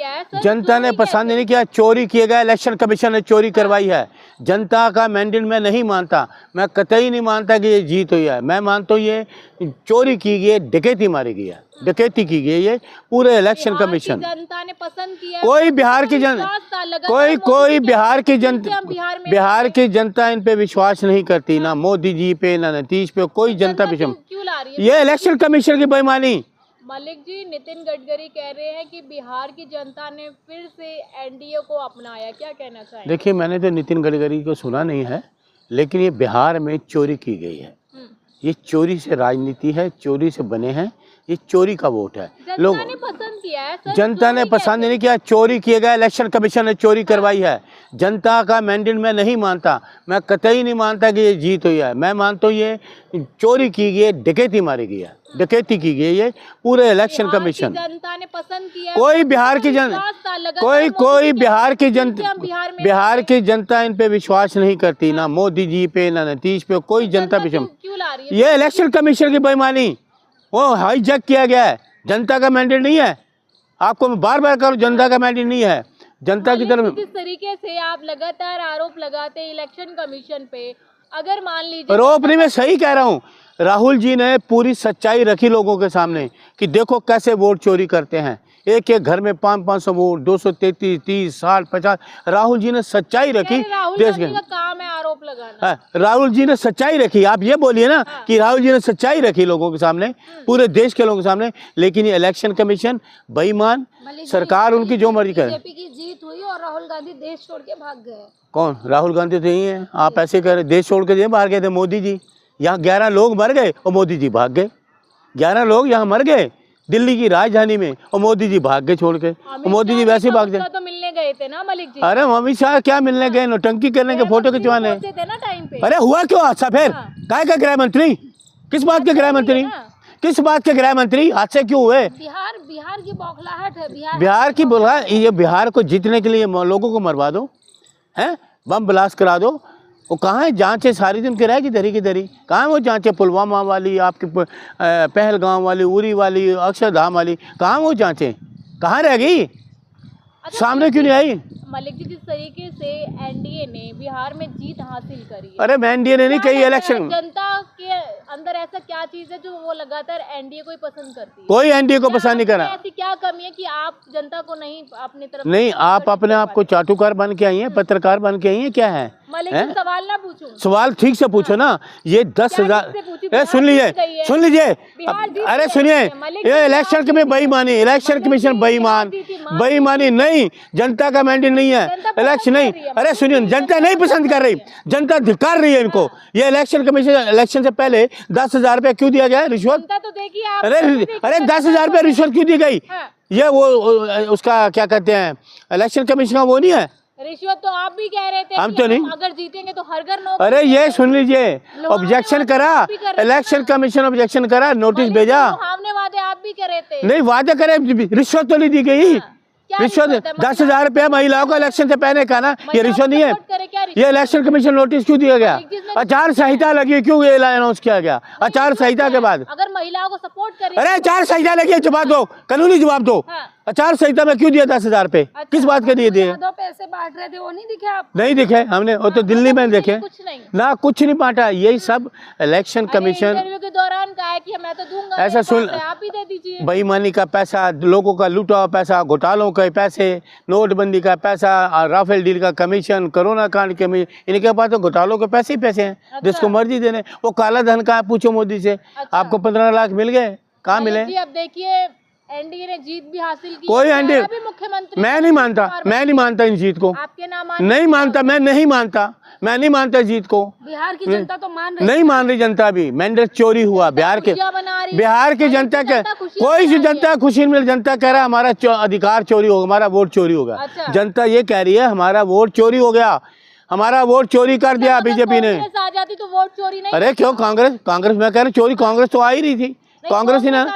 किया है सर, जनता ने पसंद नहीं किया, चोरी किए गए, इलेक्शन कमीशन ने चोरी करवाई है। जनता का मैंडेट मैं नहीं मानता, मैं कतई नहीं मानता कि ये जीत हुई है। मैं मानता हूँ ये चोरी की गई, डकैती मारी गई है, डकैती की गई ये पूरे इलेक्शन कमीशन। जनता ने पसंद किया, कोई बिहार की जनता, कोई बिहार की जनता, बिहार की जनता इन पे विश्वास नहीं करती, ना मोदी जी पे ना नीतीश पे, कोई जनता पे। क्यों ला रही है ये इलेक्शन कमीशन की बेईमानी। मलिक जी, नितिन गडकरी कह रहे हैं कि बिहार की जनता ने फिर से एनडीए को अपनाया, क्या कहना चाहेंगे? देखिए, मैंने तो नितिन गडकरी को सुना नहीं है, लेकिन ये बिहार में चोरी की गई है, ये चोरी से राजनीति है, चोरी से बने हैं, ये चोरी का वोट है। लोग जनता ने पसंद किया है सर, जनता ने पसंद नहीं किया, चोरी किए गए, इलेक्शन कमीशन ने चोरी करवाई है। जनता का मैंडेट मैं नहीं मानता, मैं कतई नहीं मानता कि ये जीत हुई है। मैं मानता हूँ ये चोरी की गई, डकैती मारी गई है, डकैती की गई ये पूरे इलेक्शन कमीशन। जनता ने पसंद किया, कोई बिहार की जनता, कोई बिहार की जनता, बिहार की जनता इन पे विश्वास नहीं करती, ना मोदी जी पे ना नीतीश पे, कोई जनता पे। क्यों ला रही है? ये इलेक्शन कमीशन की बेईमानी, वो हाईजैक किया गया है। जनता का मैंडेट नहीं है, आपको मैं बार बार करूँ, जनता का मैंडेट नहीं है। जनता की तरफ जिस तरीके से आप लगातार आरोप लगाते हैं इलेक्शन कमीशन पे, अगर मान लीजिए आरोप नहीं, मैं सही कह रहा हूँ। राहुल जी ने पूरी सच्चाई रखी लोगों के सामने कि देखो कैसे वोट चोरी करते हैं, एक एक घर में 500 वोट, 233, 30, 60, 50। राहुल जी ने सच्चाई रखी, देश के काम है आरोप लगाना। राहुल जी ने सच्चाई रखी। आप ये बोलिए ना कि राहुल जी ने सच्चाई रखी लोगों के सामने, पूरे देश के लोगों के सामने। लेकिन ये इलेक्शन कमीशन बेईमान, सरकार उनकी जो मर्जी करे। बीजेपी की जीत हुई और राहुल गांधी देश छोड़ के भाग गए। कौन? राहुल गांधी तो यही है। आप ऐसे कह रहे, देश छोड़ के बाहर गए थे मोदी जी। यहाँ 11 लोग मर गए और मोदी जी भाग गए। 11 लोग यहाँ मर गए दिल्ली की राजधानी में और मोदी जी भाग गए छोड़ के। मोदी जी वैसे भाग गए। तो मिलने गए थे ना मलिक जी? अरे अमित शाह क्या मिलने गए, नौटंकी करने के, फोटो खिंचवाने। अरे हुआ क्यों हादसा फिर? काय का गृह मंत्री? किस बात के गृह मंत्री? किस बात के गृह मंत्री? हादसे क्यों हुए? बिहार की बौखलाहट है। बिहार की बोला, ये बिहार को जीतने के लिए लोगों को मरवा दो, हैं, बम ब्लास्ट करा दो। वो कहाँ है जांचें? सारी दिन की रहेगी दरी की दरी। कहाँ है वो जांचें? पुलवामा वाली, आपके पहलगाम वाली, उरी वाली, अक्षरधाम वाली, कहाँ वो जांचें? कहाँ रह गई? सामने क्यों नहीं आई? मलिक जी, जिस तरीके से एनडीए ने बिहार में जीत हासिल करी है, अरे एनडीए ने नहीं कही, इलेक्शन। जनता के अंदर ऐसा क्या चीज है जो वो लगातार एनडीए को ही पसंद करती है? कोई एनडीए को पसंद नहीं करा। ऐसी क्या कमी है कि आप जनता को नहीं अपनी तरफ? नहीं, आप अपने आप को चाटुकार बन के आई हैं, पत्रकार बन के आई हैं, क्या है? मलिक जी, सवाल ना पूछूं? सवाल ठीक से पूछो ना। ये 10,000 सुन लीजिए, सुन लीजिए। अरे सुनिए, ये इलेक्शन में बेईमानी, इलेक्शन कमीशन बेईमान, बेईमानी नहीं, जनता का मैंडेट नहीं है, इलेक्शन नहीं। अरे सुनिए, जनता नहीं पसंद कर रही, जनता धिक्कार रही है इनको। ये इलेक्शन कमीशन, इलेक्शन से पहले 10,000 रुपया क्यों दिया गया रिश्वत? तो देखिए आप, अरे 10,000 रुपया रिश्वत क्यों दी गई? ये वो उसका क्या कहते हैं, इलेक्शन कमीशन का वो नहीं है रिश्वत। तो आप भी कह रहे थे हम तो नहीं, अगर जीतेंगे तो हर घर नौकरी। अरे ये सुन लीजिए, ऑब्जेक्शन करा, इलेक्शन कमीशन ऑब्जेक्शन करा, नोटिस भेजा। हमने वादे आप भी कर रहे थे। नहीं, वादे करे, रिश्वत तो नहीं दी गई। रिश्वत 10,000 रुपया महिलाओं को इलेक्शन से पहले का ना, ये रिश्वत नहीं है। ये इलेक्शन कमीशन नोटिस क्यों दिया गया? आचार संहिता लगी, क्यों ये अनाउंस किया गया आचार संहिता के बाद? अगर महिलाओं को सपोर्ट करे। अरे आचार संहिता लगी, जवाब दो, कानूनी जवाब दो। आचार संहिता में क्यों दिया 10,000 रुपए? किस बात के लिए दिए? पैसे बांट रहे थे, वो नहीं दिखे आप? नहीं दिखे हमने, वो तो दिल्ली में देखे ना, कुछ नहीं बांटा। यही सब इलेक्शन कमीशन इंटरव्यू के दौरान कहा है कि मैं तो दूंगा, ऐसा सुन, आप ही दे दीजिए। बेईमानी का पैसा, लोगों का लूटा हुआ पैसा, घोटालों के पैसे, नोटबंदी का पैसा, राफेल डील का कमीशन, कोरोना कांड के कमीशन, इनके पास तो घोटालों के पैसे ही पैसे हैं, जिसको मर्जी देने। वो काला धन का पूछो मोदी से। आपको 15 लाख मिल गए, कहाँ मिले? अब देखिए, एनडीए ने जीत भी हासिल की। कोई एनडीए, मुख्यमंत्री, मैं नहीं मानता, मैं नहीं मानता इन जीत को। आपके नाम नहीं मानता, मैं नहीं मानता, मैं नहीं मानता जीत को। बिहार की जनता तो मान रही, नहीं मान रही जनता भी। मैंडेट चोरी हुआ बिहार के, बिहार की जनता के, कोई सी जनता खुशी मिल, जनता कह रहा है हमारा अधिकार चोरी होगा, हमारा वोट चोरी होगा। जनता ये कह रही है हमारा वोट चोरी हो गया, हमारा वोट चोरी कर दिया बीजेपी ने। आ जाती तो वोट चोरी नहीं। अरे क्यों? कांग्रेस मैं कह रहा चोरी, कांग्रेस तो आ ही रही थी, कांग्रेस ही ना।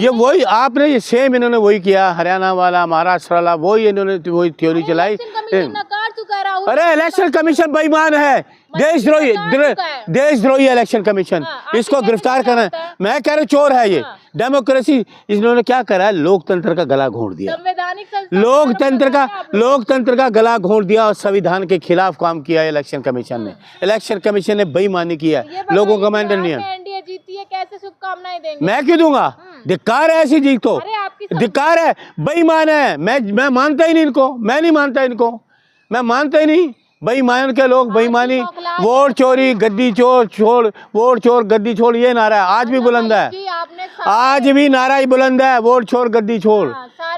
ये वही आपने, ये सेम इन्होंने वही किया, हरियाणा वाला, महाराष्ट्र वाला, वही इन्होंने वही थ्योरी चलाई। नकार चुका राहुल अरे इलेक्शन कमीशन बेईमान है, देशद्रोही, देशद्रोही इलेक्शन कमीशन, इसको गिरफ्तार करना है। मैं कह रहा हूँ चोर है ये। डेमोक्रेसी इन्होंने क्या करा है, लोकतंत्र का गला घोंट दिया, संवैधानिक संस्था लोकतंत्र का गला घोंट दिया और संविधान के खिलाफ काम किया है इलेक्शन कमीशन ने। इलेक्शन कमीशन ने बेईमानी किया है, लोगों का मैंडेट नहीं है। एनडीए जीती है, कैसे शुभकामनाएं देंगे? मैं क्यों दूंगा, धिक्कार है ऐसी जीत तो, अरे आपकी धिक्कार है, बेईमान है। मैं मानता ही नहीं इनको, मैं नहीं मानता इनको, मैं मानता ही नहीं। बेईमान के लोग, बेईमानी, वोट चोरी, गद्दी चोर छोड़, वोट चोर गद्दी छोड़, ये नारा है आज भी बुलंद है, जी आपने आज भी नारा ही बुलंद है, वोट छोड़ गद्दी छोड़।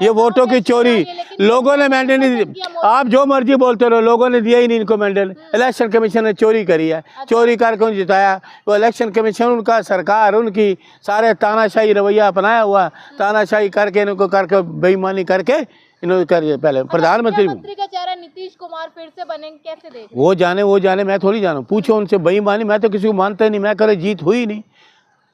ये वोटों की चोरी, लोगों ने मैंडेट नहीं दिया। आप जो मर्जी बोलते रहो, लोगों ने दिया ही नहीं इनको मैंडेट। इलेक्शन कमीशन ने चोरी करी है, चोरी करके उन्हें जिताया। वो इलेक्शन कमीशन उनका, सरकार उनकी, सारे तानाशाही रवैया अपनाया हुआ, तानाशाही करके इनको करके बेईमानी करके इन्होंने करिए। पहले प्रधानमंत्री का चेहरा नीतीश कुमार फिर से बनेंगे, कैसे देख? वो जाने, मैं थोड़ी जानू, पूछो उनसे। बेईमानी मैं तो किसी को मानता ही नहीं, मैं करे जीत हुई नहीं,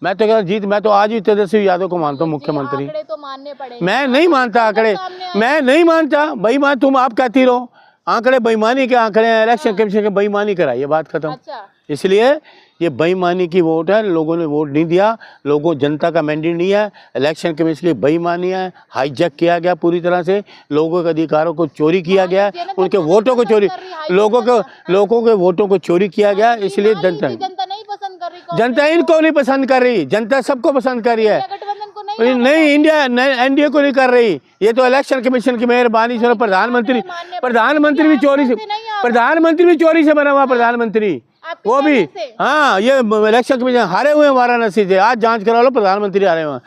मैं तो कह जीत, मैं तो आज भी तेजस्वी यादव को मानता हूँ मुख्यमंत्री। आंकड़े तो मानने पड़ेंगे। मैं नहीं मानता आंकड़े, मैं नहीं मानता बेईमान। तुम आप कहती रहो आंकड़े, बेईमानी के आंकड़े हैं, इलेक्शन कमीशन के बेईमानी कराइए, बात खत्म। अच्छा, इसलिए ये बेईमानी की वोट है, लोगों ने वोट नहीं दिया, लोगों, जनता का मैंडेट नहीं है। इलेक्शन कमीशन की बेईमानी है, हाईजैक किया गया पूरी तरह से, लोगों के अधिकारों को चोरी किया गया, उनके वोटों को चोरी, लोगों के वोटों को चोरी किया गया। इसलिए जनता नहीं पसंद कर रही, जनता इनको नहीं पसंद कर रही, जनता सबको पसंद कर रही है, गठबंधन को नहीं इंडिया एनडीए को नहीं कर रही। ये तो इलेक्शन कमीशन की मेहरबानी से, प्रधानमंत्री भी चोरी से, प्रधानमंत्री भी चोरी से बना हुआ प्रधानमंत्री, वो भी। हाँ, ये इलेक्शन कमीशन हारे हुए हैं वाराणसी से, आज जांच करा लो, प्रधानमंत्री हारे हुए हैं।